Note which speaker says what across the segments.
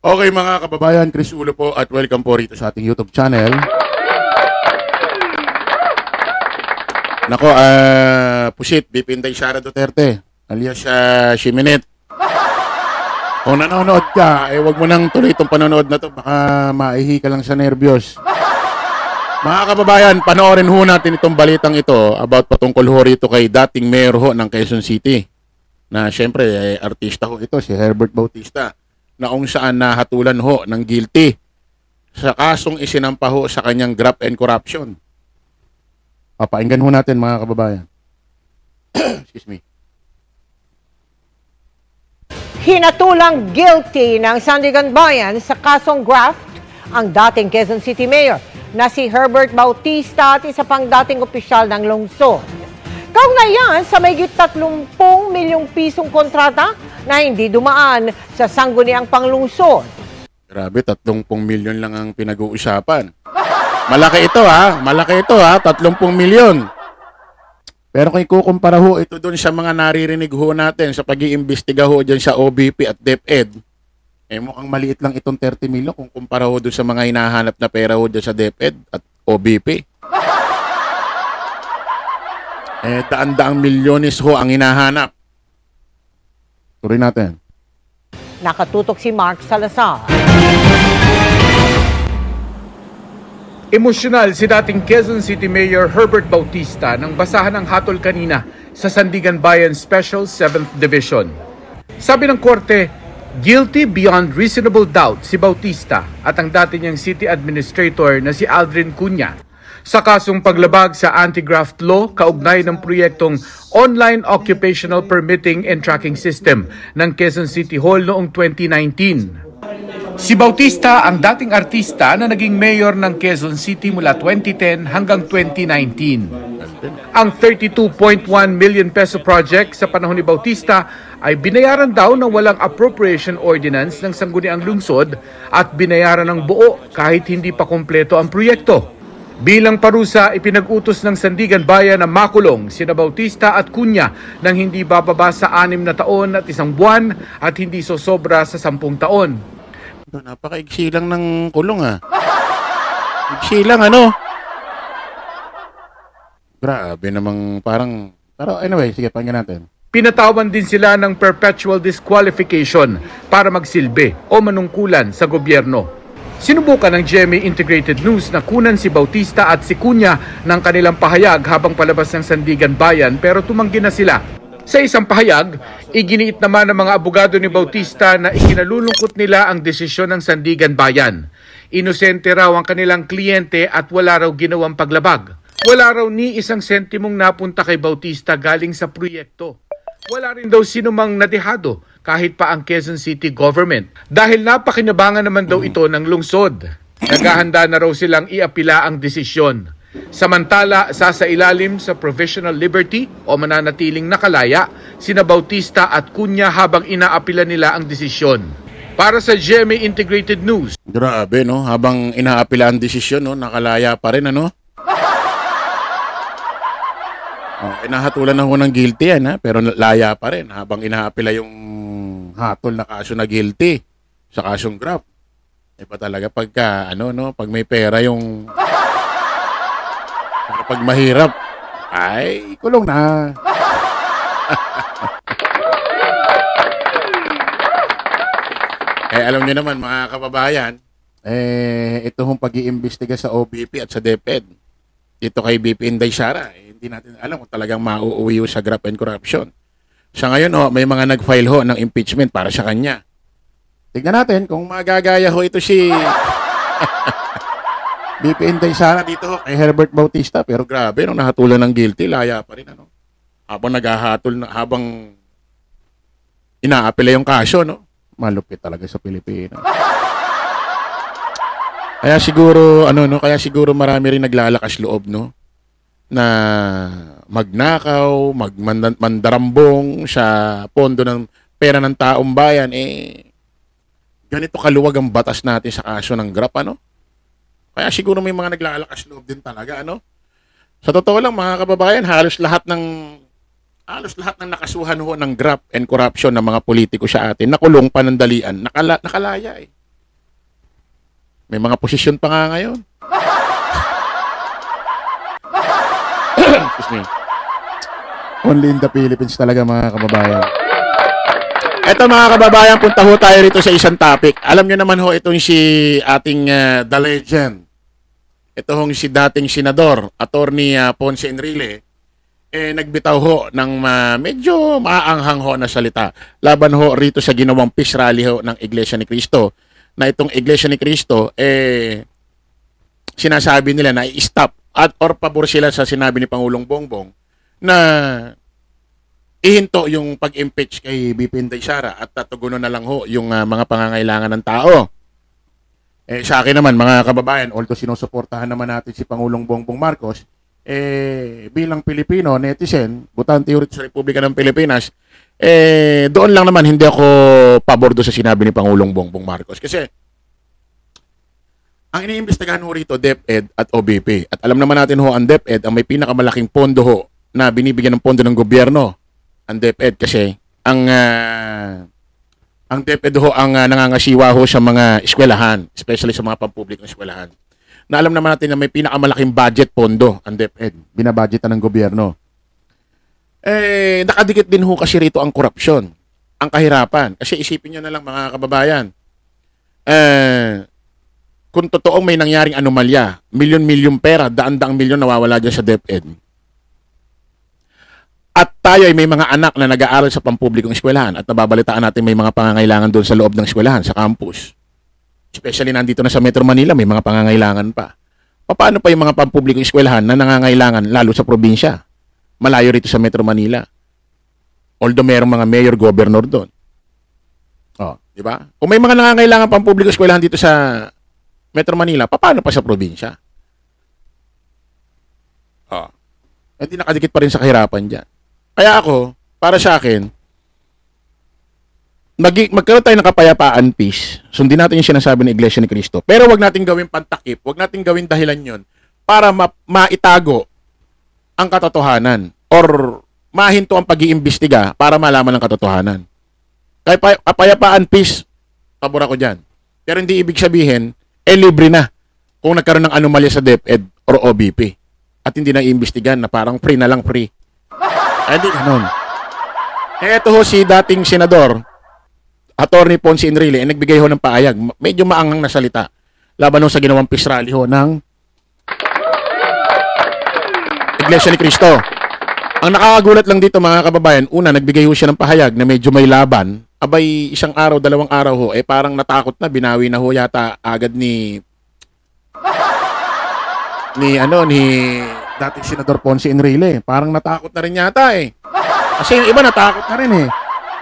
Speaker 1: Okay mga kababayan, Chris Ulo po at welcome po rito sa ating YouTube channel. Nako, Pusit, BP Inday Sara Duterte, alias Shiminet. Kung nanonood ka, wag mo nang tuloy itong panonood na to, baka maihi ka lang sa nervyos. Mga kababayan, panoorin ho natin itong balitang ito about patungkol ho rito kay dating mayor ho ng Quezon City. Na syempre, artista ho ito, si Herbert Bautista, na kung saan nahatulan ho ng guilty sa kasong isinampa ho sa kanyang graft and corruption. Papainggan ho natin mga kababayan. Excuse me.
Speaker 2: Hinatulang guilty ng Sandigan Bayan sa kasong graft ang dating Quezon City Mayor na si Herbert Bautista at isa pang dating opisyal ng lungsod. Kaugnayan sa mahigit 30 milyong pisong kontrata na hindi dumaan sa sangguniang panglungsod.
Speaker 1: Grabe, 30 milyon lang ang pinag-uusapan. Malaki ito malaki ito 30 milyon. Pero kung ikukumpara ho ito doon sa mga naririnig ho natin sa pag-iimbestiga ho dyan sa OBP at DepEd, mukhang maliit lang itong 30 milyon kung kumpara ho doon sa mga hinahanap na pera ho dyan sa DepEd at OBP. Daan-daang milyones ho ang hinahanap. Tuloy natin.
Speaker 2: Nakatutok si Mark Salazar.
Speaker 3: Emosyonal si dating Quezon City Mayor Herbert Bautista nang basahan ang hatol kanina sa Sandigan Bayan Special 7th Division. Sabi ng korte, guilty beyond reasonable doubt si Bautista at ang dati niyang city administrator na si Aldrin Cunha sa kasong paglabag sa anti-graft law kaugnay ng proyektong Online Occupational Permitting and Tracking System ng Quezon City Hall noong 2019. Si Bautista ang dating artista na naging mayor ng Quezon City mula 2010 hanggang 2019. Ang 32.1 million peso project sa panahon ni Bautista ay binayaran daw ng walang appropriation ordinance ng sangguniang lungsod at binayaran ng buo kahit hindi pa kompleto ang proyekto. Bilang parusa, ipinag-utos ng Sandigan Bayan na makulong sina Bautista at Cunha nang hindi bababa sa 6 na taon at 1 buwan at hindi sosobra sa 10 taon.
Speaker 1: Napaka-iksi lang ng kulong Iksi lang Grabe namang parang... Pero anyway, sige, pakinggan natin.
Speaker 3: Pinatawan din sila ng perpetual disqualification para magsilbi o manungkulan sa gobyerno. Sinubukan ng GMA Integrated News na kunan si Bautista at si Cunha ng kanilang pahayag habang palabas ng Sandigan Bayan pero tumanggi na sila. Sa isang pahayag, iginiit naman ng mga abogado ni Bautista na ikinalulungkot nila ang desisyon ng Sandigan Bayan. Inosente raw ang kanilang kliyente at wala raw ginawang paglabag. Wala raw ni isang sentimong napunta kay Bautista galing sa proyekto. Wala rin daw sinumang nadehado kahit pa ang Quezon City government dahil napakinabangan naman daw ito ng lungsod. Naghahanda na raw silang iapila ang desisyon. Samantala, sasailalim sa provisional liberty o mananatiling nakalaya sina Bautista at Cunha habang inaapila nila ang desisyon. Para sa GMA Integrated News.
Speaker 1: Grabe habang inaapila ang desisyon nakalaya pa rin Inahatulan na ho ng guilty pero laya pa rin habang inaapila yung hatol na kaso na guilty sa kasong graft. Pa talaga pagka pag may pera yung pag mahirap ay kulong na. Alam niyo naman mga kababayan, ito hong pag-iimbestiga sa OBP at sa DepEd dito kay BP Inday Sara, hindi natin alam kung talagang mauuwi sa graft and corruption. Sa ngayon may mga nag-file ho ng impeachment para sa kanya. Tignan natin kung magagaya ho ito si BP Inday Sara dito kay Herbert Bautista. Pero grabe, nahatulan ng guilty, laya pa rin habang naghahatol habang inaapila yung kaso malupit talaga sa Pilipinas. Kaya siguro marami rin naglalakas loob na magnakaw, mandarambong sa pondo ng pera ng taong bayan. Ganito kaluwag ang batas natin sa kaso ng graft Kaya siguro may mga naglalakas loob din talaga Sa totoo lang mga kababayan, halos lahat ng nakasuhan ho ng graft and corruption ng mga politiko sa atin, nakulong panandalian, nakalaya May mga posisyon pa nga ngayon. Excuse me. Only in the Philippines talaga, mga kababayan. Eto, mga kababayan, punta ho tayo rito sa isang topic. Alam nyo naman ho, itong si ating the legend. Ito hong si dating senador, Attorney Ponce Enrile, nagbitaw ho ng medyo maaanghang ho na salita. Laban ho rito sa ginawang peace rally ho ng Iglesia ni Cristo. Na itong Iglesia ni Cristo, sinasabi nila na i-stop at or pabor sila sa sinabi ni Pangulong Bongbong na ihinto yung pag-impeach kay BP Inday Sara at tatugunan na lang ho yung mga pangangailangan ng tao. Sa akin naman, mga kababayan, although sinusuportahan naman natin si Pangulong Bongbong Marcos, bilang Pilipino, netizen, butante rito sa Republika ng Pilipinas, doon lang naman hindi ako pabor do sa sinabi ni Pangulong Bongbong Marcos. Kasi, ang iniimbestigahan ho rito, DepEd at OBP. At alam naman natin ho, ang DepEd, ang may pinakamalaking pondo ho na binibigyan ng pondo ng gobyerno, ang DepEd kasi ang DepEd ho ang nangangasiwa ho sa mga eskwelahan, especially sa mga pampublikong eskwelahan. Na alam naman natin na may pinakamalaking budget pondo ang DepEd, binabudgetan ng gobyerno. Nakadikit din ho kasi rito ang korupsyon, ang kahirapan. Kasi isipin nyo na lang, mga kababayan, kung totoong may nangyaring anomalya, milyon-milyon pera, daan-daang milyon nawawala dyan sa DepEd. At tayo ay may mga anak na nag-aaral sa pampublikong eskwelahan at nababalitaan natin may mga pangangailangan doon sa loob ng eskwelahan, sa campus. Especially nandito na sa Metro Manila, may mga pangangailangan pa. Paano pa yung mga pampublikong eskwelahan na nangangailangan lalo sa probinsya? Malayo rito sa Metro Manila. Although mayroong mga mayor, governor doon. Di ba? Kung may mga nangangailangan pampublikong eskwelahan dito sa Metro Manila, paano pa sa probinsya? Hindi nakadikit pa rin sa kahirapan dyan. Kaya ako, para sa akin, magkaroon tayo ng kapayapaan, peace. Sundin natin yung sinasabi ng Iglesia ni Cristo. Pero wag natin gawin pantakip, wag natin gawin dahilan yon para maitago ang katotohanan or mahinto ang pag-iimbestiga para malaman ang katotohanan. Kaya kapayapaan, peace, pabor ako dyan. Pero hindi ibig sabihin, libre na kung nagkaroon ng anomalya sa DepEd or OBP. At hindi na iimbestigan na parang free na lang free. Hindi ganun. Ito ho si dating senador, Attorney Ponce Enrile, nagbigay ho ng paayag. Medyo maanghang na salita. Laban ho sa ginawang peace rally ho ng Iglesia ni Cristo. Ang nakakagulat lang dito, mga kababayan, una, nagbigay ho siya ng pahayag na medyo may laban. Abay, isang araw, dalawang araw ho, parang natakot na, binawi na ho yata agad ni dating Senador Ponce Enrile. Parang natakot na rin yata Kasi yung iba natakot na rin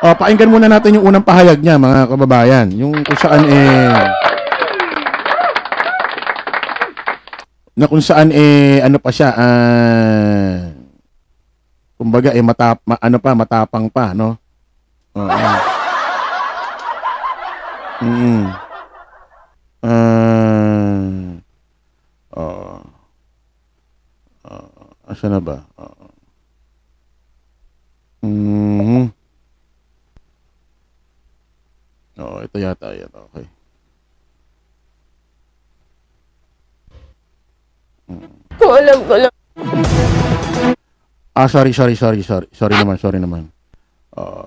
Speaker 1: pakinggan muna natin yung unang pahayag niya, mga kababayan. Yung kung saan na kung saan ano pa siya, kumbaga matapang pa, no? Asa na ba? Ito yata yan. Okay.
Speaker 4: Ko lang.
Speaker 1: Sorry naman.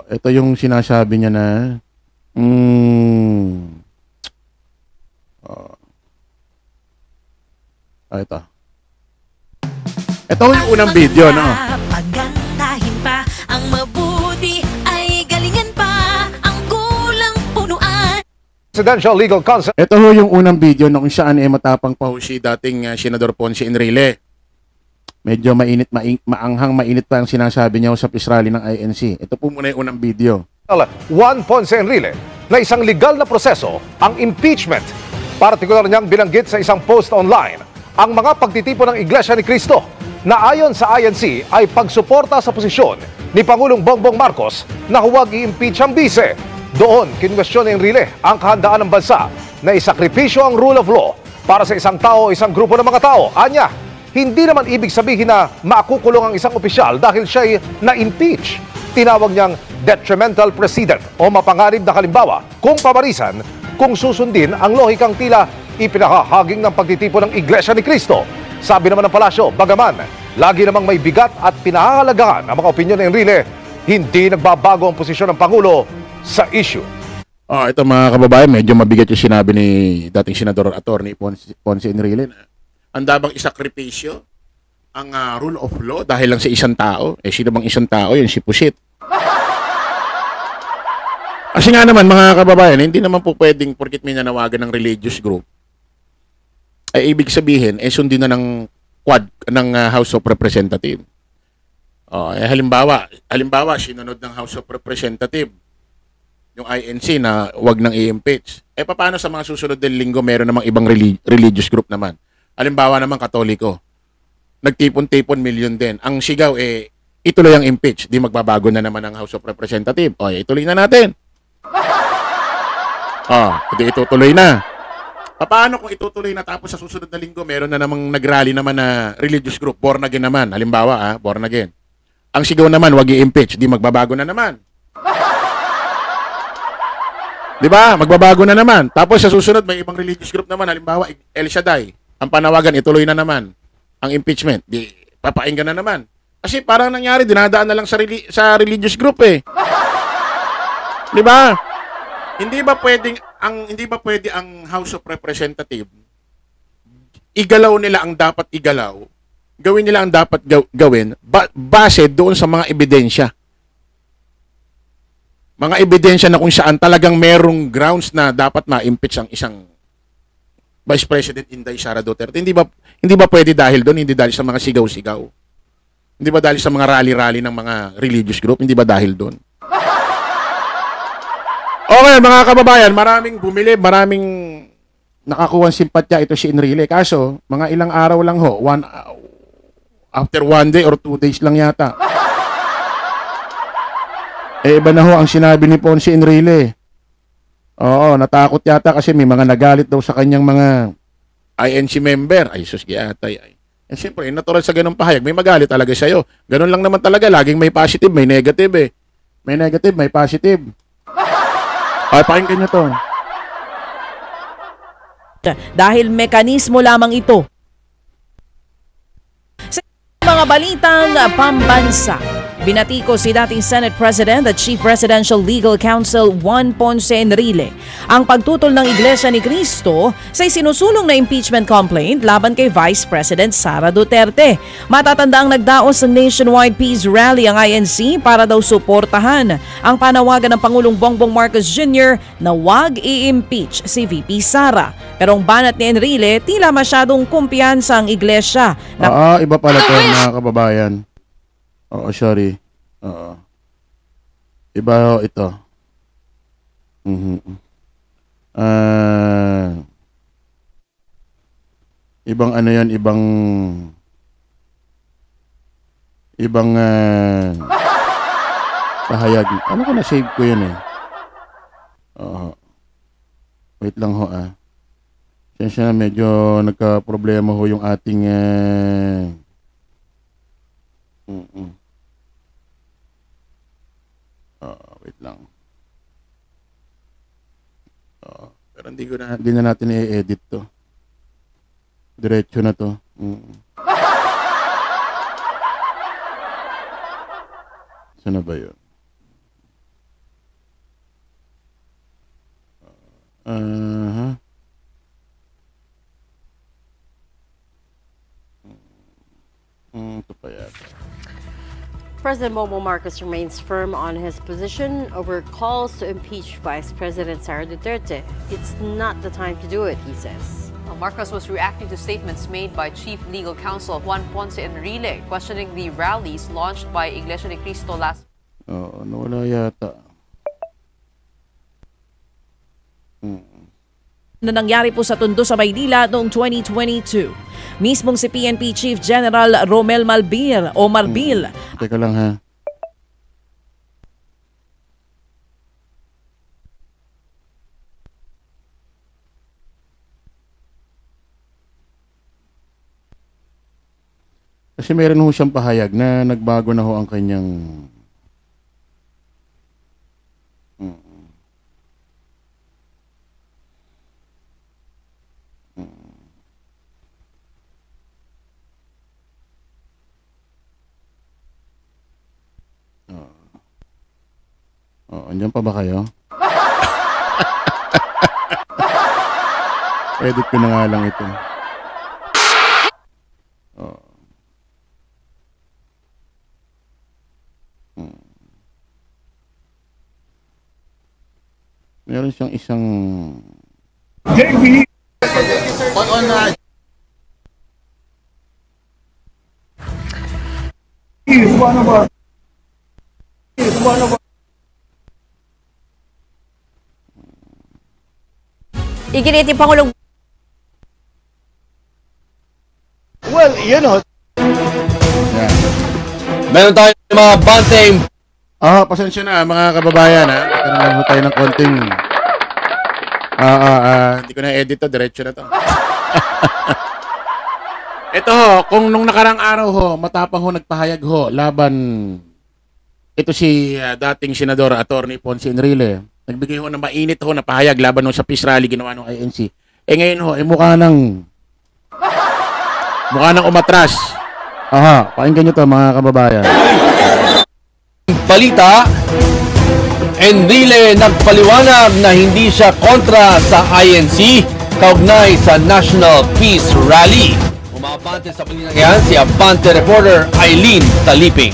Speaker 1: Ito yung sinasabi niya na ito. Ito yung unang video, no?
Speaker 4: Pagandahin pa ang mabuti ay galingan pa ang kulang punuan.
Speaker 5: Presidential Legal Counsel.
Speaker 1: Ito ho yung unang video na kung saan matapang pa ho si dating Senador Ponce Enrile. Medyo mainit pa ang sinasabi niya sa peace rally ng INC. Ito po muna yung unang video.
Speaker 5: Juan Ponce Enrile na isang legal na proseso ang impeachment. Partikular niyang binanggit sa isang post online ang mga pagtitipon ng Iglesia ni Cristo na ayon sa INC ay pagsuporta sa posisyon ni Pangulong Bongbong Marcos na huwag i-impeach ang bise. Doon, kinwestiyon ni Enrile ang kahandaan ng bansa na isakripisyo ang rule of law para sa isang tao o isang grupo ng mga tao. Anya, hindi naman ibig sabihin na makukulong ang isang opisyal dahil siya'y na-impeach. Tinawag niyang detrimental precedent o mapanganib na kalimbawa kung pamarisan kung susundin ang lohikang tila ipinahahaging ng pagtitipon ng Iglesia ni Cristo. Sabi naman ng palasyo, bagaman lagi namang may bigat at pinahahalagahan ang mga opinyon ni Enrile, hindi nagbabago ang posisyon ng Pangulo sa issue.
Speaker 1: Ito mga kababayan, medyo mabigat yung sinabi ni dating Senador Attorney Ponce Enrile. Handa bang isakripisyo ang rule of law dahil lang sa isang tao? Sino bang isang tao? Yun si Pusit. Kasi nga naman mga kababayan, hindi naman po pwedeng porkit may nanawagan ng religious group, ay ibig sabihin, sundin na ng House of Representatives. Halimbawa, sinunod ng House of Representatives yung INC na wag nang i-impeach. Paano sa mga susunod na linggo meron namang ibang religious group naman? Halimbawa naman Katoliko. Nagtipon-tipon million din. Ang sigaw ituloy ang impeach. Di magbabago na naman ang House of Representatives. Ituloy na natin. Hindi itutuloy na. Paano kung itutuloy na tapos sa susunod na linggo meron na namang nagrally naman na religious group, born again naman. Halimbawa, born again. Ang sigaw naman, wag i-impeach. Di magbabago na naman. Di ba? Magbabago na naman. Tapos sa susunod, may ibang religious group naman. Halimbawa, El Shaddai. Ang panawagan, ituloy na naman ang impeachment. Di, papainggan na naman. Kasi parang nangyari, dinadaan na lang sa religious group Di ba? Hindi ba pwede ang House of Representatives igalaw nila ang dapat igalaw, gawin nila ang dapat gawin base doon sa mga ebidensya. Mga ebidensya na kung saan talagang merong grounds na dapat ma-impeach ang isang Vice President Inday Sara Duterte. Hindi ba pwede dahil doon, hindi dahil sa mga sigaw-sigaw. Hindi ba dahil sa mga rally-rally ng mga religious group, hindi ba dahil doon? Okay, mga kababayan, maraming bumili, maraming nakakuha simpatya ito si Enrile. Kaso, mga ilang araw lang after 1 day or 2 days lang yata. Iba na ang sinabi ni Ponce Enrile. Oo, natakot yata kasi may mga nagalit daw sa kanyang mga INC member. Ay, sus, giyatay. Siyempre, natural sa ganung pahayag, may magalit talaga sa'yo. Ganun lang naman talaga, laging may positive, may negative May negative, may positive. Pakinggan nyo to.
Speaker 6: Dahil mekanismo lamang ito. Sa mga balitang pambansa, binatiko si dating Senate President at Chief Presidential Legal Counsel Juan Ponce Enrile ang pagtutol ng Iglesia ni Cristo sa isinusulong na impeachment complaint laban kay Vice President Sara Duterte. Matatandaang nagdaos ng nationwide peace rally ang INC para daw suportahan ang panawagan ng Pangulong Bongbong Marcos Jr. na wag i-impeach si VP Sara. Pero ang banat ni Enrile, tila masyadong kumpiyansa ang Iglesia.
Speaker 1: Iba pala ito mga kababayan. Sorry. Iba ito. Ibang ano yan, ibang pahayag. Ano ko na-save ko yun Wait lang Siyensya na medyo nagka-problema yung ating wait lang. Pero hindi na natin i-edit to. Diretso na to. Saan na ba yun? Ito pa yata.
Speaker 7: President Bongbong Marcos remains firm on his position over calls to impeach Vice President Sara Duterte. It's not the time to do it, he says.
Speaker 8: Marcos was reacting to statements made by Chief Legal Counsel Juan Ponce Enrile, questioning the rallies launched by Iglesia ni Cristo last.
Speaker 1: Nawala yata.
Speaker 6: Na nangyari po sa Tondo sa Maynila noong 2022. Mismong si PNP Chief General Romel Malbil o Marbil.
Speaker 1: Teka lang ha. Kasi meron ho siyang pahayag na nagbago na ho ang kanyang Andyan pa ba kayo? Edit ko na nga lang ito. Oh. Meron siyang isang...
Speaker 4: Iginit yung Pangulong
Speaker 1: Yan.
Speaker 9: Meron tayong mga banteng.
Speaker 1: Pasensya na mga kababayan, ha. Magkaroon lang tayo ng konting... hindi ko na-edit to, diretso na to. Ito ho, kung nung nakarang araw ho, matapang ho, nagpahayag ho, laban, ito si dating Senador Attorney Ponce Enrile. Nagbigay ho ng mainit ho na pahayag laban ho sa peace rally ginawa ng INC. Ngayon ho, mukha nang umatras. Pakinggan nyo to mga kababayan.
Speaker 9: Balita, Enrile nagpaliwanag na hindi siya kontra sa INC kaugnay sa National Peace Rally. Umabante sa palinang yan si Abante reporter Eileen Taliping.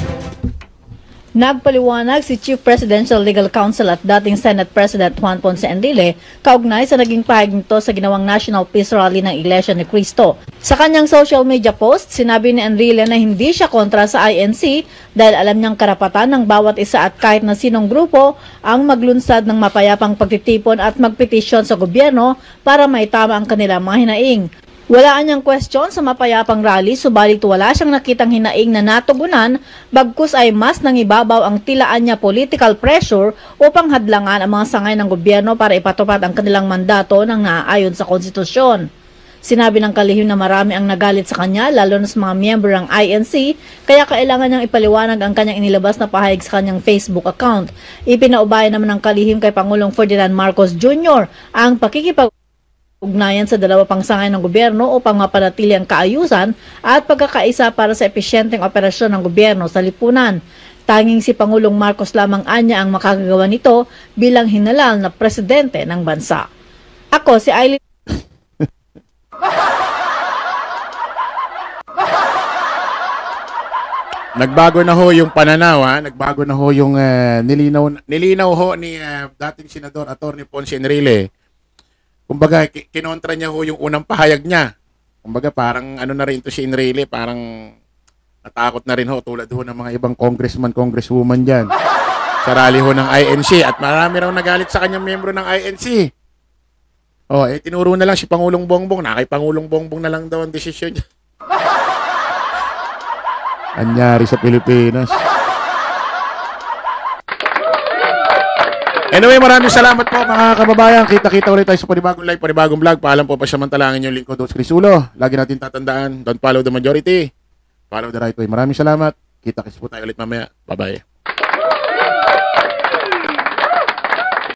Speaker 10: Nagpaliwanag si Chief Presidential Legal Counsel at dating Senate President Juan Ponce Enrile kaugnay sa naging pahayag nito sa ginawang National Peace Rally ng Iglesia ni Cristo. Sa kanyang social media post, sinabi ni Enrile na hindi siya kontra sa INC dahil alam niyang karapatan ng bawat isa at kahit na sinong grupo ang maglunsad ng mapayapang pagtitipon at magpetisyon sa gobyerno para maitama ang kanilang mga hinaing. Wala niyang question sa mapayapang rally, subalit wala siyang nakitang hinaing na natugunan, bagkus ay mas nangibabaw ang tilaan niya political pressure upang hadlangan ang mga sangay ng gobyerno para ipatupad ang kanilang mandato ng naaayon sa konstitusyon. Sinabi ng kalihim na marami ang nagalit sa kanya, lalo na sa mga miyembro ng INC, kaya kailangan niyang ipaliwanag ang kanyang inilabas na pahayag sa kanyang Facebook account. Ipinaubaya naman ng kalihim kay Pangulong Ferdinand Marcos Jr. ang pakikipag-ugnayan sa dalawa pang sangay ng gobyerno upang mapanatili ang kaayusan at pagkakaisa para sa epesyenteng operasyon ng gobyerno sa lipunan. Tanging si Pangulong Marcos lamang anya ang makakagawa nito bilang hinalal na presidente ng bansa. Ako si Eileen.
Speaker 1: Nagbago na ho yung pananaw, ha? Nagbago na ho yung nilinaw ho ni dating Senador Attorney Ponce Enrile. Kumbaga, kinontra niya ho yung unang pahayag niya. Kumbaga, parang ano na rin to si Enrile, parang natakot na rin ho tulad ho ng mga ibang congressman, congresswoman dyan. Sa rally ho ng INC at marami raw nagalit sa kanyang miyembro ng INC. Tinuro na lang si Pangulong Bongbong. Kay Pangulong Bongbong na lang daw ang desisyon niya. Anyari sa Pilipinas. Anyway, maraming salamat po mga kababayan. Kita-kita ulit tayo sa panibagong live, panibagong vlog. Paalam po pa samantalangin yung lingkod Dos Crisulo. Lagi natin tatandaan, don't follow the majority. Follow the right way. Maraming salamat. Kita-kits po tayo ulit mamaya. Bye-bye.